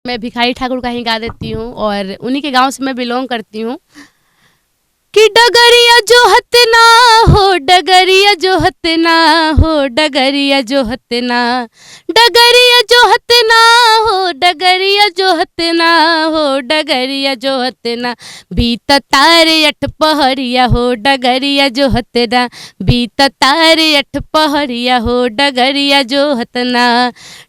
मैं भिखारी ठाकुर का ही गा देती हूँ और उन्हीं के गांव से मैं बिलोंग करती हूँ कि डगरिया जो हतना हो, डगरिया जो हतना हो, डगरिया जो हतना, डगरिया जो हतना हो, डगरिया जो हतना हो, डगरिया जो हतना, बीत तारे अठ पहरिया हो, डगरिया जो हतना, बीत तारे अठ पहरिया हो, डगरिया जो हतना,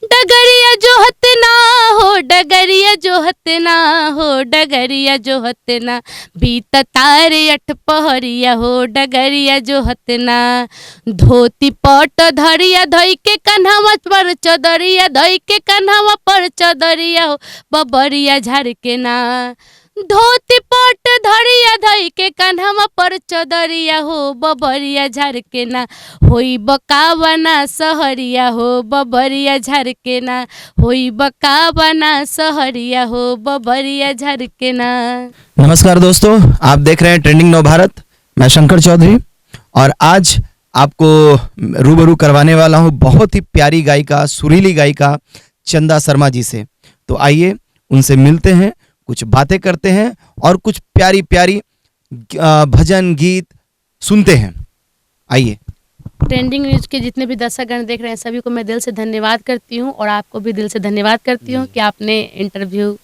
डगरिया जो हतना हो, डगरिया जो हतना हो, डगरिया जो हतना, बीत तारे अठ पहरिया हो, डगरिया जो हतना, धोती पट धरिया धोई के कन्हवा पर चदरिया, धोई के कन्हवा पर चदरिया हो, बबरिया झाड़ के ना, धोती पट धरिया धोई के कन्हवा पर चदरिया हो, बबरिया झाड़ के ना, होई बकावना सहरिया हो, बबरिया झाड़ के ना, होई बकावना सहरिया हो, बबरिया झाड़ के ना। नमस्कार दोस्तों, आप देख रहे हैं ट्रेंडिंग नव भारत। मैं शंकर चौधरी और आज आपको रूबरू करवाने वाला हूं बहुत ही प्यारी गायिका, सुरीली गायिका चंदा शर्मा जी से। तो आइए उनसे मिलते हैं, कुछ बातें करते हैं और कुछ प्यारी प्यारी भजन गीत सुनते हैं। आइए। ट्रेंडिंग न्यूज के जितने भी दर्शकगण देख रहे हैं सभी को मैं दिल से धन्यवाद करती हूं और आपको भी दिल से धन्यवाद करती हूं कि आपने इंटरव्यू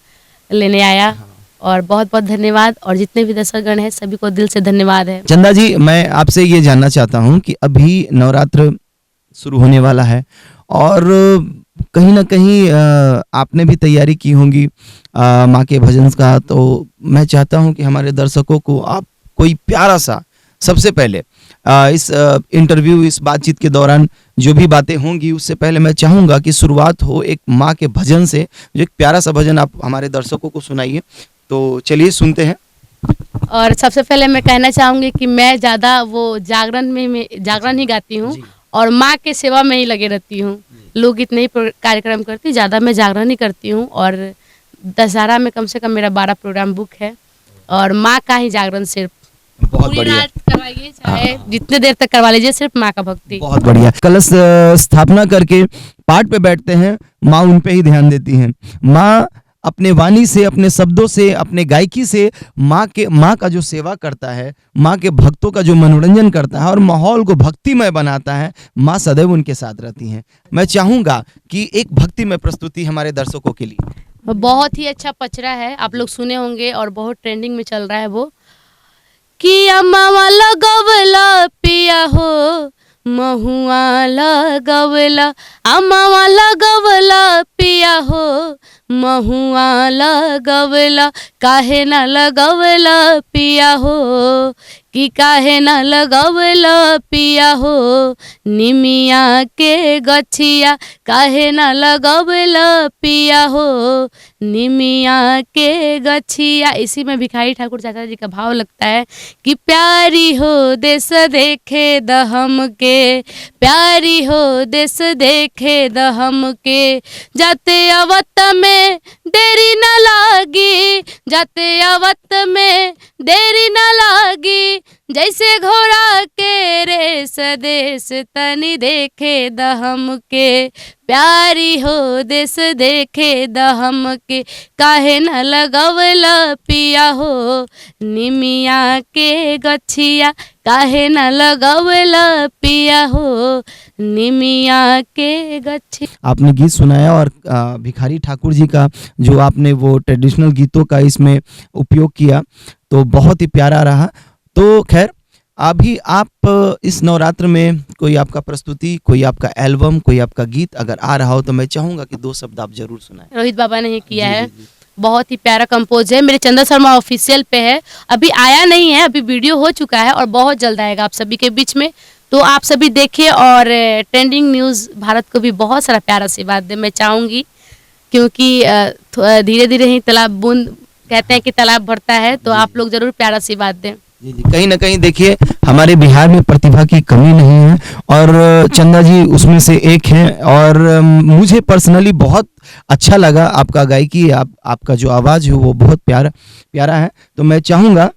लेने आया और बहुत बहुत धन्यवाद। और जितने भी दर्शकगण हैं सभी को दिल से धन्यवाद है। चंदा जी, मैं आपसे ये जानना चाहता हूँ कि अभी नवरात्र शुरू होने वाला है और कहीं ना कहीं आपने भी तैयारी की होंगी माँ के भजन का, तो मैं चाहता हूँ कि हमारे दर्शकों को आप कोई प्यारा सा, सबसे पहले इस इंटरव्यू, इस बातचीत के दौरान जो भी बातें होंगी उससे पहले मैं चाहूँगा कि शुरुआत हो एक माँ के भजन से। जो एक प्यारा सा भजन आप हमारे दर्शकों को सुनाइए। तो चलिए सुनते हैं। और सबसे पहले मैं कहना चाहूँगी कि मैं ज़्यादा वो जागरण ही गाती हूँ और माँ के सेवा में ही लगे रहती हूँ। लोकगीत नहीं कार्यक्रम करती, ज़्यादा मैं जागरण ही करती हूँ। और दशहरा में कम से कम मेरा 12 प्रोग्राम बुक है और माँ का ही जागरण सिर्फ। बहुत बढ़िया। करवाइए, चाहे जितने देर तक करवा लीजिए, सिर्फ माँ का भक्ति। बहुत बढ़िया। कलश स्थापना करके पाठ पे बैठते हैं, माँ उन पे ही ध्यान देती हैं। माँ अपने वाणी से, अपने शब्दों से, अपने गायकी से माँ का जो सेवा करता है, माँ के भक्तों का जो मनोरंजन करता है और माहौल को भक्तिमय बनाता है, माँ सदैव उनके साथ रहती हैं। मैं चाहूँगा कि एक भक्तिमय प्रस्तुति हमारे दर्शकों के लिए। बहुत ही अच्छा पचरा है, आप लोग सुने होंगे और बहुत ट्रेंडिंग में चल रहा है वो, कि अम्मा लगवला पिया हो, महुआ लगवला, अम्मा लगवला पिया हो, महुआ लगवला, काहे न लगवला पिया हो, कि काहे न लगवला पिया हो, निमिया के गछिया, काहे न लगवला पिया हो, निमिया के गछिया। इसी में भिखारी ठाकुर चाचा जी का भाव लगता है कि प्यारी हो देश देखे दहम के, प्यारी हो देश देखे दहम के, जाते अवत में देरी न लागी, जाते अवत में देरी न लागी, जैसे घोड़ा के रेस देश तनी देखे दहम के, प्यारी हो देश देखे दहम के, काहे न लगवला पिया हो, निमिया के गछिया, काहे न लगवला पिया हो, निमिया के गछिया। आपने गीत सुनाया और भिखारी ठाकुर जी का जो आपने वो ट्रेडिशनल गीतों का इसमें उपयोग किया तो बहुत ही प्यारा रहा। तो खैर, अभी आप इस नवरात्र में कोई आपका प्रस्तुति, कोई आपका एल्बम, कोई आपका गीत अगर आ रहा हो तो मैं चाहूँगा कि 2 शब्द आप जरूर सुनाएं। रोहित बाबा ने ये किया है, बहुत ही प्यारा कंपोज है, मेरे चंदा शर्मा ऑफिशियल पे है, अभी आया नहीं है, अभी वीडियो हो चुका है और बहुत जल्द आएगा आप सभी के बीच में। तो आप सभी देखिए और ट्रेंडिंग न्यूज़ भारत को भी बहुत सारा प्यारा आशीर्वाद दे मैं चाहूँगी, क्योंकि धीरे धीरे ही तालाब बूंद कहते हैं कि तालाब भरता है, तो आप लोग जरूर प्यारा आशीर्वाद दें। जी जी, कहीं ना कहीं देखिए हमारे बिहार में प्रतिभा की कमी नहीं है और चंदा जी उसमें से एक हैं। और मुझे पर्सनली बहुत अच्छा लगा आपका गायकी, आपका जो आवाज़ है वो बहुत प्यारा है। तो मैं चाहूँगा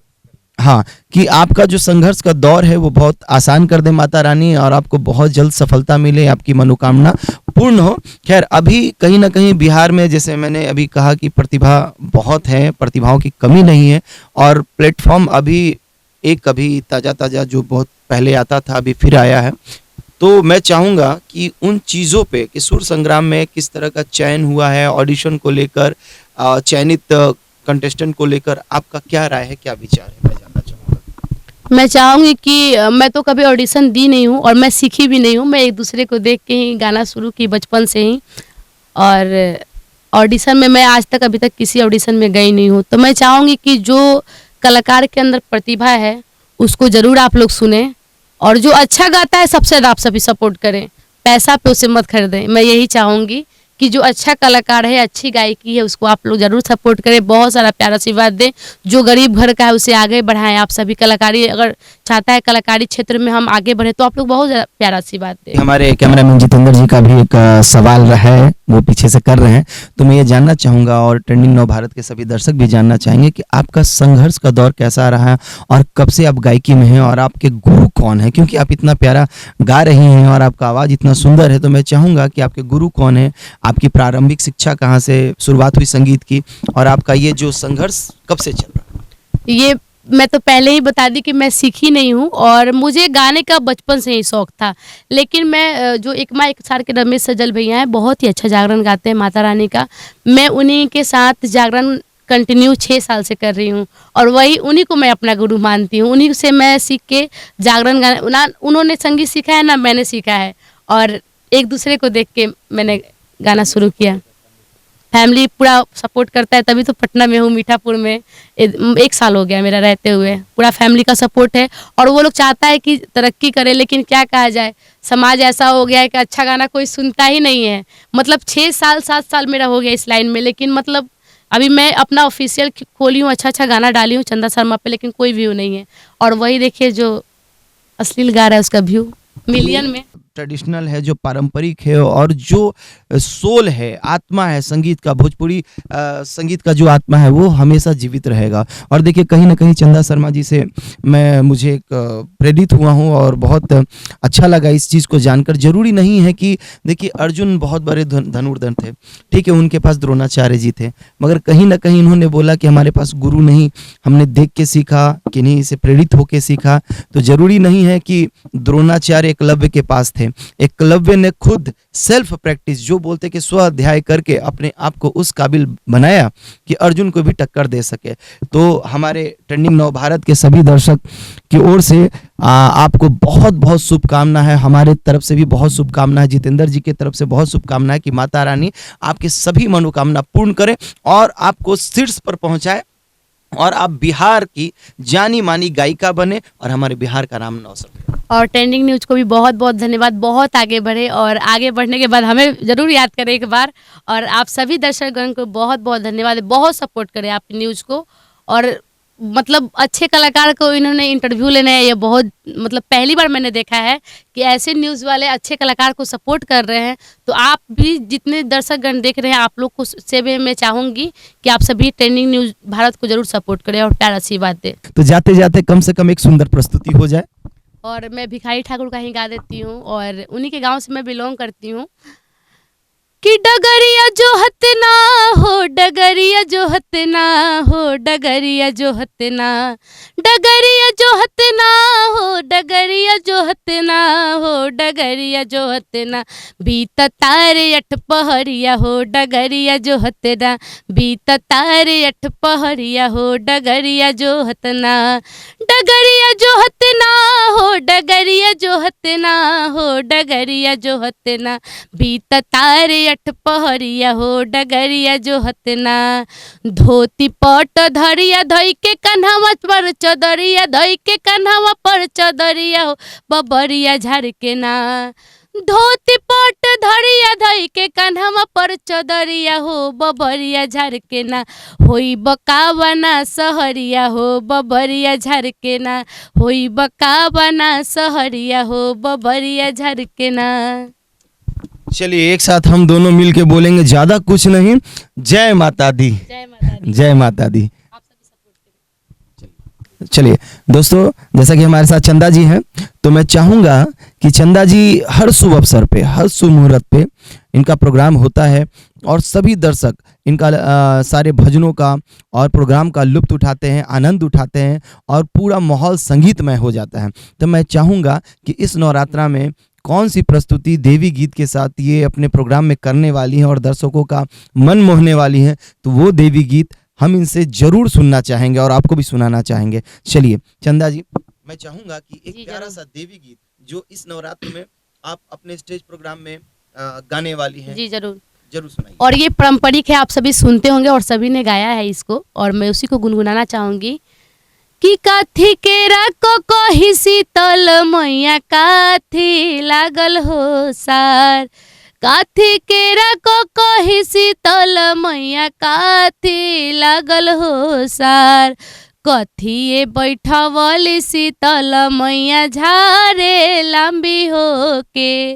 हाँ, कि आपका जो संघर्ष का दौर है वो बहुत आसान कर दे माता रानी, और आपको बहुत जल्द सफलता मिले, आपकी मनोकामना पूर्ण हो। खैर, अभी कहीं ना कहीं बिहार में, जैसे मैंने अभी कहा कि प्रतिभा बहुत है, प्रतिभाओं की कमी नहीं है, और प्लेटफॉर्म अभी ताज़ा ताज़ा जो बहुत पहले आता था अभी फिर आया है। तो मैं चाहूँगा कि उन चीज़ों पे कि सुर संग्राम में किस तरह का चयन हुआ है, ऑडिशन को लेकर, चयनित कंटेस्टेंट को लेकर आपका क्या राय है, क्या विचार है, मैं जानना चाहूँगा। मैं चाहूँगी कि मैं तो कभी ऑडिशन दी नहीं हूँ और मैं सीखी भी नहीं हूँ। मैं एक दूसरे को देख के ही गाना शुरू की बचपन से ही, और ऑडिशन में मैं आज तक अभी तक किसी ऑडिशन में गई नहीं हूँ। तो मैं चाहूँगी कि जो कलाकार के अंदर प्रतिभा है उसको ज़रूर आप लोग सुने, और जो अच्छा गाता है सबसे ज़्यादा आप सभी सपोर्ट करें, पैसा पे उसे मत खरीदें। मैं यही चाहूँगी कि जो अच्छा कलाकार है, अच्छी गायकी है, उसको आप लोग ज़रूर सपोर्ट करें, बहुत सारा प्यार आशीर्वाद दें। जो गरीब घर का है उसे आगे बढ़ाएं। आप सभी कलाकारी अगर चाहता है कलाकारी क्षेत्र में हम आगे बढ़े तो आप लोग बहुत ज़्यादा प्यार आशीर्वाद दें। हमारे कैमरामैन जितेंद्र जी का भी एक सवाल है, वो पीछे से कर रहे हैं, तो मैं ये जानना चाहूँगा, और ट्रेंडिंग नव भारत के सभी दर्शक भी जानना चाहेंगे कि आपका संघर्ष का दौर कैसा रहा है, और कब से आप गायकी में हैं, और आपके गुरु कौन है? क्योंकि आप इतना प्यारा गा रही हैं और आपका आवाज़ इतना सुंदर है, तो मैं चाहूँगा कि आपके गुरु कौन है, आपकी प्रारंभिक शिक्षा कहाँ से शुरुआत हुई संगीत की, और आपका ये जो संघर्ष कब से चल रहा है? ये मैं तो पहले ही बता दी कि मैं सीखी नहीं हूँ, और मुझे गाने का बचपन से ही शौक था। लेकिन मैं जो एक सार के रमेश सजल भैया हैं, बहुत ही अच्छा जागरण गाते हैं माता रानी का। मैं उन्हीं के साथ जागरण कंटिन्यू 6 साल से कर रही हूँ, और वही उन्हीं को मैं अपना गुरु मानती हूँ। उन्हीं से मैं सीख के जागरण गाना, उन्होंने संगीत सीखा है ना मैंने सीखा है, और एक दूसरे को देख के मैंने गाना शुरू किया। फैमिली पूरा सपोर्ट करता है, तभी तो पटना में हूँ, मीठापुर में 1 साल हो गया मेरा रहते हुए। पूरा फैमिली का सपोर्ट है, और वो लोग चाहता है कि तरक्की करे, लेकिन क्या कहा जाए, समाज ऐसा हो गया है कि अच्छा गाना कोई सुनता ही नहीं है। मतलब 6 साल 7 साल मेरा हो गया इस लाइन में, लेकिन मतलब अभी मैं अपना ऑफिशियल खोली हूँ, अच्छा गाना डाली हूँ चंदा शर्मा पे, लेकिन कोई व्यू नहीं है। और वही देखिए जो अश्लील गा रहा है उसका व्यू मिलियन में। ट्रेडिशनल है, जो पारंपरिक है, और जो सोल है, आत्मा है संगीत का, भोजपुरी संगीत का जो आत्मा है वो हमेशा जीवित रहेगा। और देखिए, कहीं ना कहीं चंदा शर्मा जी से मुझे एक प्रेरित हुआ हूँ, और बहुत अच्छा लगा इस चीज़ को जानकर। जरूरी नहीं है कि, देखिए, अर्जुन बहुत बड़े धनुर्धर थे, ठीक है, उनके पास द्रोणाचार्य जी थे, मगर कहीं ना कहीं उन्होंने बोला कि हमारे पास गुरु नहीं, हमने देख के सीखा, किन्हीं से प्रेरित होके सीखा। तो जरूरी नहीं है कि द्रोणाचार्य एकलव्य के पास थे। एकलव्य ने खुद सेल्फ प्रैक्टिस, जो बोलते कि स्व अध्याय करके अपने आप को उस काबिल बनाया कि अर्जुन को भी टक्कर दे सके। तो हमारे ट्रेंडिंग नव भारत के सभी दर्शक की ओर से आपको बहुत बहुत शुभकामना है, हमारे तरफ से भी बहुत शुभकामना है, जितेंद्र जी की तरफ से बहुत शुभकामना है कि माता रानी आपकी सभी मनोकामना पूर्ण करे और आपको शीर्ष पर पहुंचाए, और आप बिहार की जानी मानी गायिका बने और हमारे बिहार का नाम रोशन करे। और ट्रेंडिंग न्यूज़ को भी बहुत बहुत धन्यवाद, बहुत आगे बढ़े, और आगे बढ़ने के बाद हमें ज़रूर याद करें एक बार। और आप सभी दर्शकगण को बहुत बहुत धन्यवाद, बहुत सपोर्ट करें आप न्यूज़ को। और मतलब अच्छे कलाकार को इन्होंने इंटरव्यू लेने है, ये बहुत मतलब पहली बार मैंने देखा है कि ऐसे न्यूज़ वाले अच्छे कलाकार को सपोर्ट कर रहे हैं। तो आप भी जितने दर्शकगण देख रहे हैं, आप लोग को से भी मैं चाहूँगी कि आप सभी ट्रेंडिंग न्यूज़ भारत को जरूर सपोर्ट करें और प्यार आशीर्वाद दें। तो जाते जाते कम से कम एक सुंदर प्रस्तुति हो जाए। और मैं भिखारी ठाकुर का ही गा देती हूँ, और उन्हीं के गांव से मैं बिलोंग करती हूँ। कि डगरिया जो हतना हो, डगरिया जो हतना हो, डगरिया जो हतना, डगरिया जो हतना हो, डगरिया जो हतना हो, डगरिया जो हतना, बीत तारे अठ पहरिया हो, डगरिया जो हतना, बीत तारे अठ पहरिया हो, डगरिया जो हतना, डगरिया जो हतना हो, डगरिया जो हतना हो, डगरिया जो हतना, बीत तारे अठ पहरिया हो, डगरिया जो हतना, धोती पट धरिया धोई के कन्हवा पर चदरिया, धोई के कन्हवा पर चदरिया हो, बबरिया झाड़ के ना, धोती पट धरिया धोई के कन्हवा पर चदरिया हो, बबरिया झाड़ के ना, होई बकावना सहरिया हो, बबरिया झाड़ के ना, होई बकावना सहरिया हो, बबरिया झाड़ के ना। चलिए, एक साथ हम दोनों मिल के बोलेंगे, ज्यादा कुछ नहीं। जय माता दी, जय माता दी। जय माता दी। आप सभी सपोर्ट करें। चलिए दोस्तों, जैसा कि हमारे साथ चंदा जी हैं, तो मैं चाहूँगा कि चंदा जी हर शुभ अवसर पे, हर शुभ मुहूर्त पे इनका प्रोग्राम होता है और सभी दर्शक इनका सारे भजनों का और प्रोग्राम का लुत्फ़ उठाते हैं, आनंद उठाते हैं और पूरा माहौल संगीतमय हो जाता है। तो मैं चाहूँगा कि इस नवरात्रा में कौन सी प्रस्तुति देवी गीत के साथ ये अपने प्रोग्राम में करने वाली हैं और दर्शकों का मन मोहने वाली हैं, तो वो देवी गीत हम इनसे जरूर सुनना चाहेंगे और आपको भी सुनाना चाहेंगे। चलिए चंदा जी, मैं चाहूंगा कि एक जी, प्यारा जरूर। सा देवी गीत जो इस नवरात्र में आप अपने स्टेज प्रोग्राम में गाने वाली हैं, जी जरूर। जरूर सुनाइए। और ये पारंपरिक है, आप सभी सुनते होंगे और सभी ने गाया है इसको, और मैं उसी को गुनगुनाना चाहूंगी कि काथी केरा को कही शीतल मैया काथी लागल हो सार, काथी केरा को कही शीतल मैया काथी लागल हो सार, कथिए बैठवली शीतल मैया झारे लांबी हो के,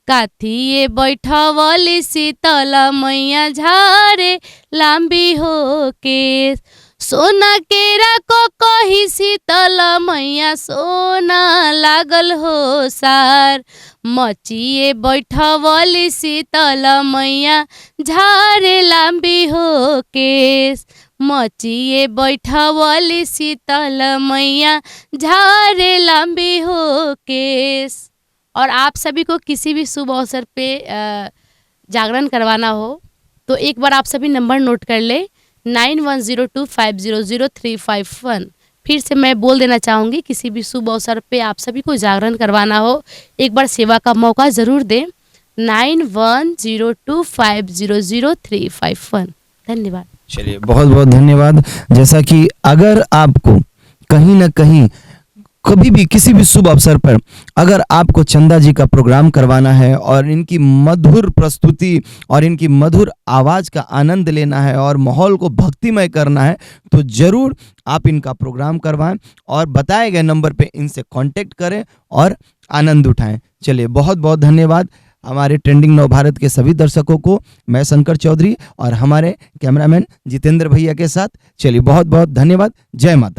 काथिए बैठवली शीतल मैया झारे लांबी हो के, सोना केरा को कही शीतल मैया सोना लागल हो सार, मचिए बैठवली शीतल मैया झारे लांबी हो केस, मचिए बैठवली शीतल मैया झारे लांबी हो केस। और आप सभी को किसी भी शुभ अवसर पे जागरण करवाना हो तो एक बार आप सभी नंबर नोट कर ले, 9102500351। फिर से मैं बोल देना चाहूँगी, किसी भी शुभ अवसर पे आप सभी को जागरण करवाना हो, एक बार सेवा का मौका ज़रूर दें, 9102500351। धन्यवाद। चलिए बहुत बहुत धन्यवाद। जैसा कि अगर आपको कहीं ना कहीं कभी भी किसी भी शुभ अवसर पर अगर आपको चंदा जी का प्रोग्राम करवाना है और इनकी मधुर प्रस्तुति और इनकी मधुर आवाज़ का आनंद लेना है और माहौल को भक्तिमय करना है, तो ज़रूर आप इनका प्रोग्राम करवाएं और बताए गए नंबर पे इनसे कांटेक्ट करें और आनंद उठाएं। चलिए बहुत बहुत धन्यवाद हमारे ट्रेंडिंग नव भारत के सभी दर्शकों को, मैं शंकर चौधरी और हमारे कैमरामैन जितेंद्र भैया के साथ। चलिए बहुत बहुत धन्यवाद। जय माता दी।